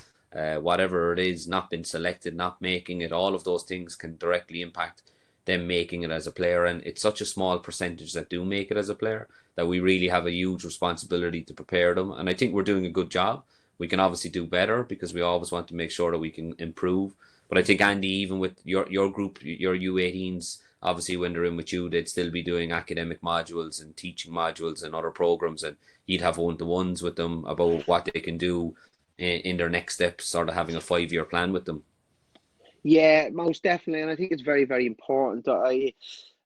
whatever it is, not been selected, not making it, all of those things can directly impact them making it as a player. And it's such a small percentage that do make it as a player that we really have a huge responsibility to prepare them. And I think we're doing a good job. We can obviously do better, because we always want to make sure that we can improve. But I think, Andy, even with your group, your U18s, obviously when they're in with you, they'd still be doing academic modules and teaching modules and other programs, and you'd have one-to-ones with them about what they can do in their next steps, sort of having a 5-year plan with them. Yeah, most definitely, and I think it's very, very important.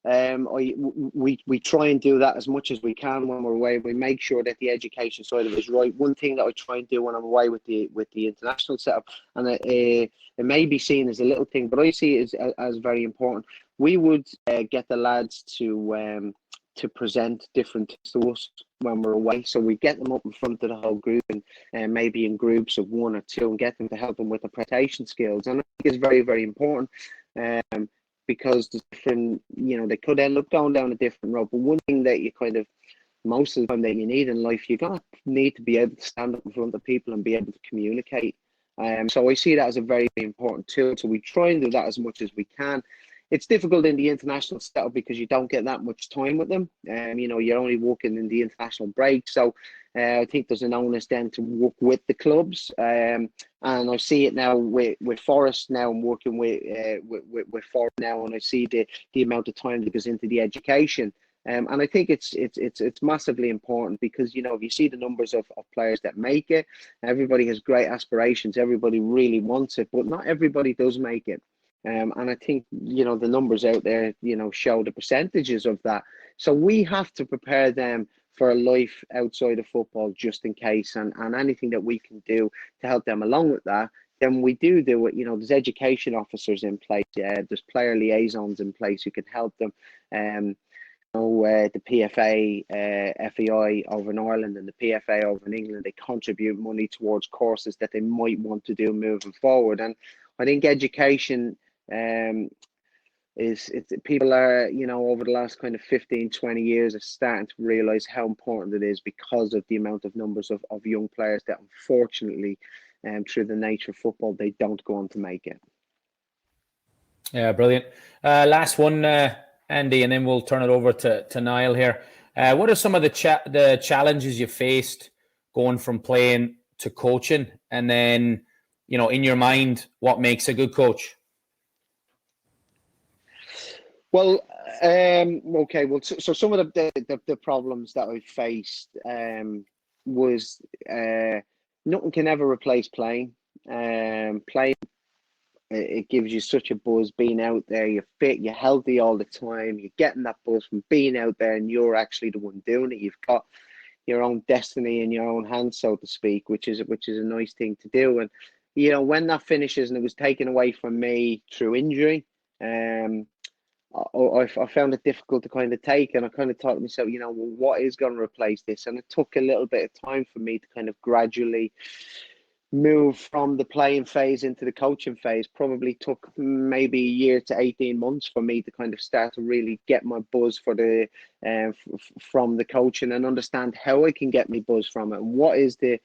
We try and do that as much as we can when we're away. We make sure that the education side of it is right. One thing that I try and do when I'm away with the international setup, and it may be seen as a little thing, but I see it as very important. We would get the lads to present different things to us when we're away. So we get them up in front of the whole group, and maybe in groups of 1 or 2, and get them to help them with the presentation skills. And I think it's very, very important. Because there's different, they could end up going down a different road. But one thing that you kind of, most of the time that you need in life, you're going to need to be able to stand up in front of people and be able to communicate. So I see that as a very, very important tool. So we try and do that as much as we can. It's difficult in the international setup because you don't get that much time with them. You're only working in the international break. So I think there's an onus then to work with the clubs. And I see it now with Forest now. I'm working with Forest now, and I see the amount of time that goes into the education. And I think it's massively important because, if you see the numbers of players that make it, everybody has great aspirations. Everybody really wants it, but not everybody does make it. And I think, the numbers out there, show the percentages of that. So we have to prepare them for a life outside of football just in case, and anything that we can do to help them along with that, then we do it. There's education officers in place, there's player liaisons in place who can help them. The PFA, FEI over in Ireland and the PFA over in England, they contribute money towards courses that they might want to do moving forward. And I think education people are, over the last kind of 15, 20 years are starting to realize how important it is because of the amount of numbers of young players that unfortunately, through the nature of football, they don't go on to make it. Yeah, brilliant. Last one, Andy, and then we'll turn it over to Niall here. What are some of the challenges you faced going from playing to coaching? And then, in your mind, what makes a good coach? Well, okay. Well, so some of the problems that I faced was nothing can ever replace playing. Playing, it gives you such a buzz being out there. You're fit, you're healthy all the time. You're getting that buzz from being out there, and you're actually the one doing it. You've got your own destiny in your own hands, so to speak, which is a nice thing to do. And when that finishes, and it was taken away from me through injury, I found it difficult to kind of take, and I kind of thought to myself, what is going to replace this? And it took a little bit of time for me to kind of gradually move from the playing phase into the coaching phase. Probably took maybe a year to 18 months for me to kind of start to really get my buzz for the from the coaching and understand how I can get my buzz from it, and what is the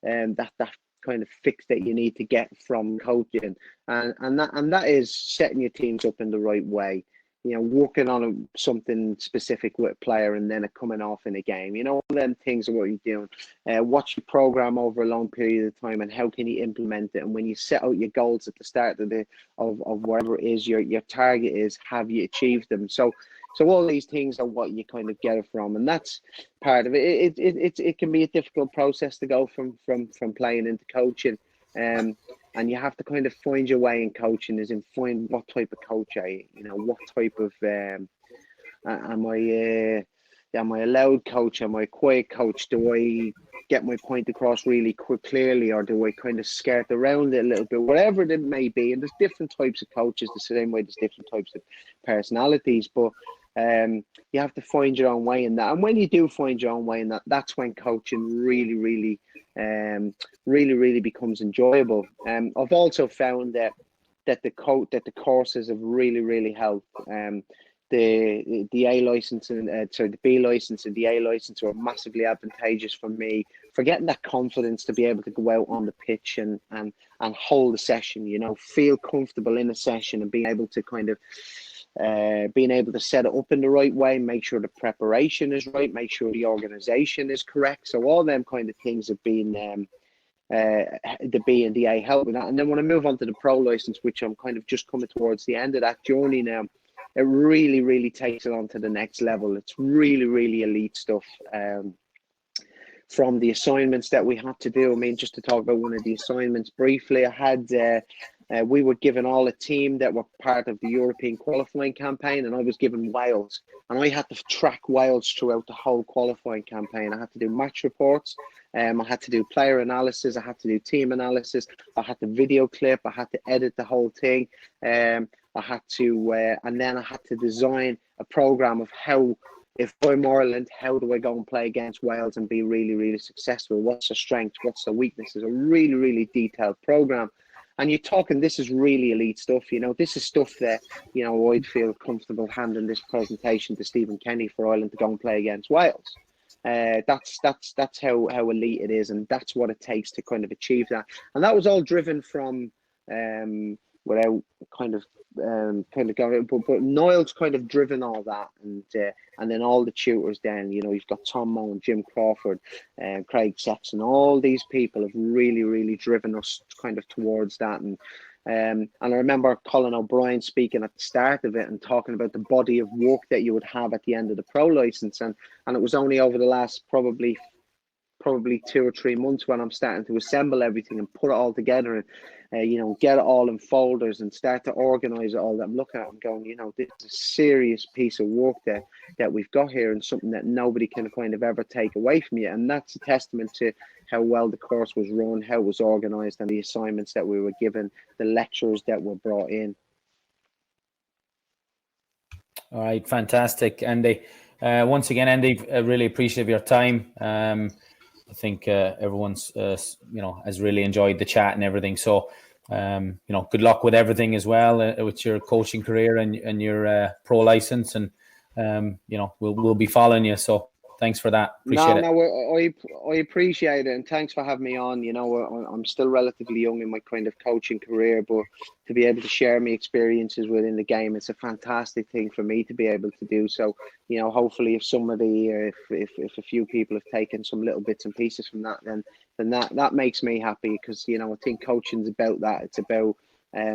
that kind of fix that you need to get from coaching, and that is setting your teams up in the right way. Working on something specific with a player and then it coming off in a game. All them things are what you're doing. What's your program over a long period of time, and how can you implement it? And when you set out your goals at the start of whatever it is your target is, have you achieved them? So all these things are what you kind of get it from, and that's part of it. It can be a difficult process to go from playing into coaching. And you have to kind of find your way in coaching, as in find what type of coach are you? What type of am I a loud coach? Am I a quiet coach? Do I get my point across really clearly, or do I kind of skirt around it a little bit? Whatever it may be, and there's different types of coaches the same way there's different types of personalities, but you have to find your own way in that. And when you do find your own way in that, that's when coaching really becomes enjoyable. I've also found that the courses have really helped. The A license and the B license and the A license are massively advantageous for me for getting that confidence to be able to go out on the pitch and hold a session. Feel comfortable in a session and being able to kind of being able to set it up in the right way, make sure the preparation is right, make sure the organization is correct. So all them kind of things have been the B and the A help with that. And then when I move on to the pro license, which I'm kind of just coming towards the end of that journey now, it really, really takes it on to the next level. It's really, really elite stuff. From the assignments that we had to do, I mean, just to talk about one of the assignments briefly, I had we were given all a team that were part of the European qualifying campaign, and I was given Wales, and I had to track Wales throughout the whole qualifying campaign. I had to do match reports, I had to do player analysis, I had to do team analysis, I had to video clip, I had to edit the whole thing, I had to, and then I had to design a program of how, if I'm Ireland, how do I go and play against Wales and be really, really successful? What's the strengths? What's the weaknesses? A really, really detailed program. And you're talking, this is really elite stuff. You know, this is stuff that, you know, I'd feel comfortable handing this presentation to Stephen Kenny for Ireland to go and play against Wales. That's how elite it is, and that's what it takes to kind of achieve that. And that was all driven from without kind of going, but Niall's kind of driven all that, and then all the tutors. Then, you know, you've got Tom Moe and Jim Crawford and Craig Sexton. All these people have really, really driven us kind of towards that. And I remember Colin O'Brien speaking at the start of it and talking about the body of work that you would have at the end of the pro license, and it was only over the last probably 2 or 3 months when I'm starting to assemble everything and put it all together, and you know, get it all in folders and start to organize it all. That I'm looking at and going, you know, this is a serious piece of work that we've got here, and something that nobody can kind of ever take away from you. And that's a testament to how well the course was run, how it was organized, and the assignments that we were given, the lectures that were brought in. All right, fantastic, Andy. Once again, Andy, I really appreciate your time. I think everyone's, you know, has really enjoyed the chat and everything. So, you know, good luck with everything as well with your coaching career and your pro license. And, you know, we'll be following you. So thanks for that. Appreciate it. I appreciate it. And thanks for having me on. You know, I'm still relatively young in my kind of coaching career, but to be able to share my experiences within the game, it's a fantastic thing for me to be able to do. So, you know, hopefully if somebody, if a few people have taken some little bits and pieces from that, then that makes me happy, because, you know, I think coaching's about that. It's about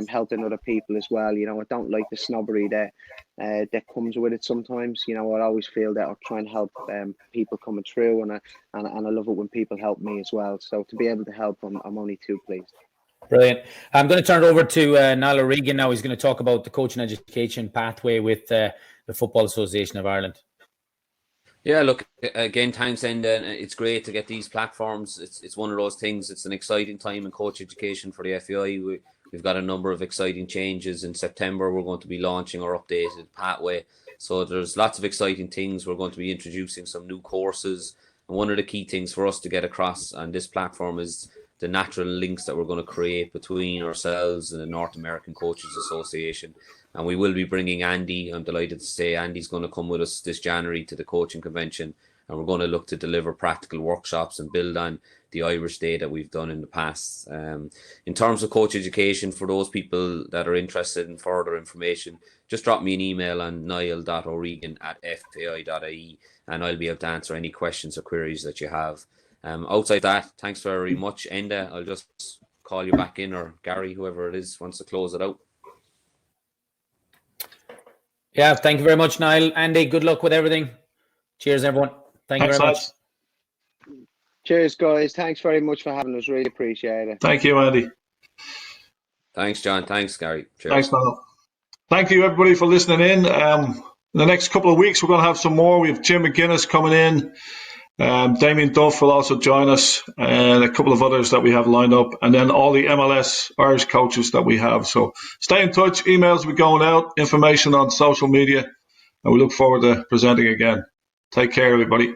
helping other people as well. You know, I don't like the snobbery that comes with it sometimes. You know, I always feel that I try and help people coming through, and I love it when people help me as well. So to be able to help, I'm only too pleased. Brilliant. I'm going to turn it over to Niall O'Regan now. He's going to talk about the coaching education pathway with the Football Association of Ireland. Yeah, look, again, thanks, and it's great to get these platforms. It's one of those things. It's an exciting time in coach education for the FAI. We've got a number of exciting changes. In September, we're going to be launching our updated pathway. So there's lots of exciting things. We're going to be introducing some new courses. And one of the key things for us to get across on this platform is the natural links that we're going to create between ourselves and the North American Coaches Association. And we will be bringing Andy. I'm delighted to say Andy's going to come with us this January to the coaching convention. And we're going to look to deliver practical workshops and build on the Irish Day that we've done in the past. In terms of coach education, for those people that are interested in further information, just drop me an email on niall.o'regan@fai.ie, and I'll be able to answer any questions or queries that you have. Outside that, thanks very much, Enda. I'll just call you back in, or Gary, whoever it is, wants to close it out. Yeah, thank you very much, Niall. Andy, good luck with everything. Cheers, everyone. Thank you very much. Cheers, guys. Thanks very much for having us. Really appreciate it. Thank you, Andy. Thanks, John. Thanks, Gary. Cheers. Thanks, Niall. Thank you, everybody, for listening in. In the next couple of weeks, we're going to have some more. We have Jim McGuinness coming in. Damien Duff will also join us, and a couple of others that we have lined up, and then all the MLS Irish coaches that we have. So stay in touch. Emails will be going out, information on social media, and we look forward to presenting again. Take care, everybody.